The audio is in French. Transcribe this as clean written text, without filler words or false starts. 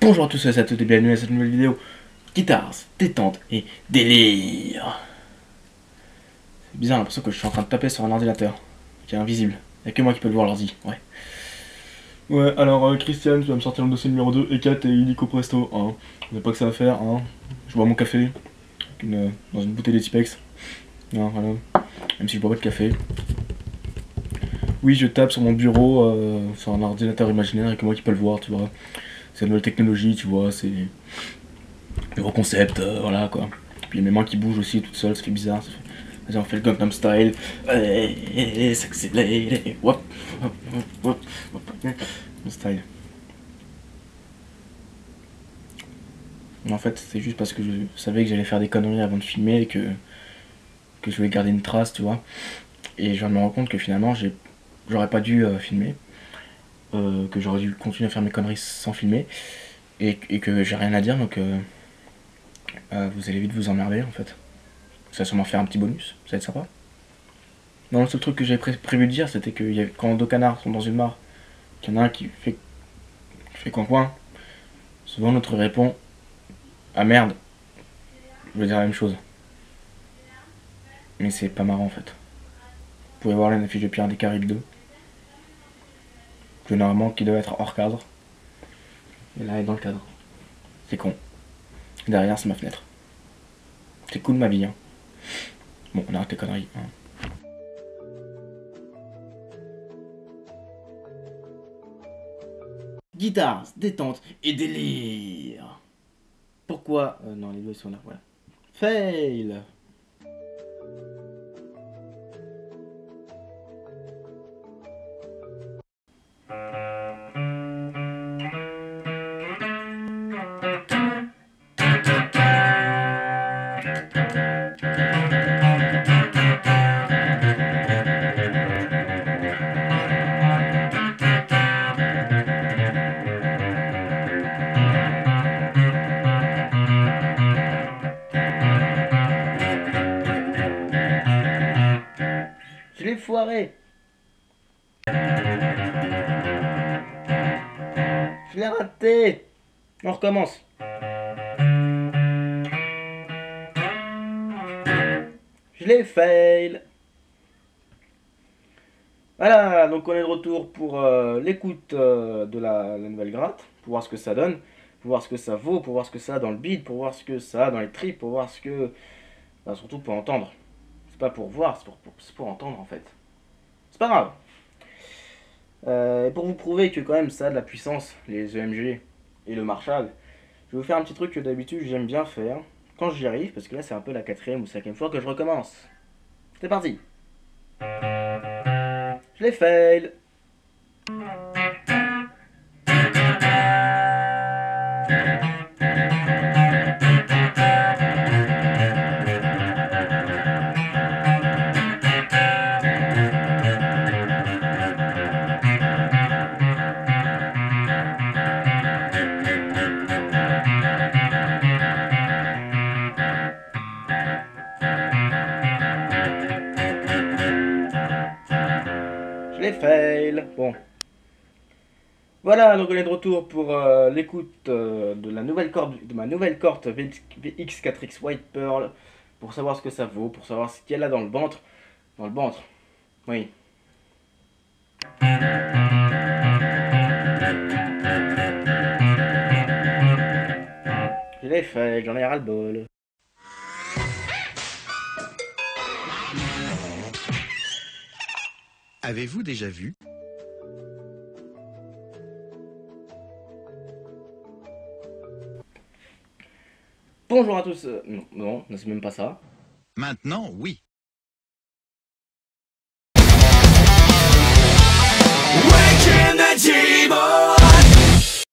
Bonjour à tous et à toutes et bienvenue à cette nouvelle vidéo. Guitare, détente et délire. C'est bizarre, j'ai l'impression que je suis en train de taper sur un ordinateur qui est invisible. Il n'y a que moi qui peux le voir l'ordi, ouais. Ouais, alors Christian, tu vas me sortir le dossier numéro 2 et 4 et illico presto. Hein. Je sais pas que ça va faire. Hein. Je bois mon café dans une bouteille de Tipex. Hein, voilà. Même si je bois pas de café. Oui, je tape sur mon bureau, sur un ordinateur imaginaire et que moi qui peux le voir, tu vois. C'est la nouvelle technologie, tu vois, c'est le gros concept, voilà quoi. Puis il y a mes mains qui bougent aussi toutes seules, ça fait bizarre. Vas-y, on fait le Gangnam Style. S'accélère. Wop, wop, wop, wop, wop. Le style. Mais en fait, c'est juste parce que je savais que j'allais faire des conneries avant de filmer et que je voulais garder une trace, tu vois. Et je viens de me rendre compte que finalement, j'aurais pas dû filmer. Que j'aurais dû continuer à faire mes conneries sans filmer. Et que j'ai rien à dire, donc vous allez vite vous emmerder en fait. Ça va sûrement faire un petit bonus, ça va être sympa. Non, le seul truc que j'avais prévu de dire, c'était que quand deux canards sont dans une mare, qu'il y en a un qui fait coin-coin, souvent l'autre répond ah merde, je veux dire la même chose. Mais c'est pas marrant en fait. Vous pouvez voir la fiche de Pirates des Caraïbes 2, que normalement qui doit être hors cadre. Et là elle est dans le cadre. C'est con. Derrière c'est ma fenêtre. C'est cool ma vie hein. Bon, on arrête les conneries. Hein. Guitare, détente et délire. Pourquoi non, les doigts sont là, voilà. Fail. Je l'ai foiré. Je l'ai raté. On recommence. Je l'ai fail. Voilà, donc on est de retour pour l'écoute de la nouvelle gratte, pour voir ce que ça donne, pour voir ce que ça vaut, pour voir ce que ça a dans le beat, pour voir ce que ça a dans les tripes, pour voir ce que... Bah, surtout pour entendre. C'est pas pour voir, c'est pour entendre en fait. C'est pas grave. Et pour vous prouver que quand même ça a de la puissance, les EMG et le Marshall, je vais vous faire un petit truc que d'habitude j'aime bien faire, quand j'y arrive, parce que là c'est un peu la 4ème ou 5ème fois que je recommence. C'est parti. Je l'ai fail. Je l'ai fail. Bon. Voilà, donc on est de retour pour l'écoute de ma nouvelle corde VX4X White Pearl, pour savoir ce que ça vaut, pour savoir ce qu'il y a là dans le ventre. Dans le ventre, oui. Je l'ai fait, j'en ai ras le bol. Avez-vous déjà vu? Bonjour à tous. Non, non, c'est même pas ça. Maintenant, oui.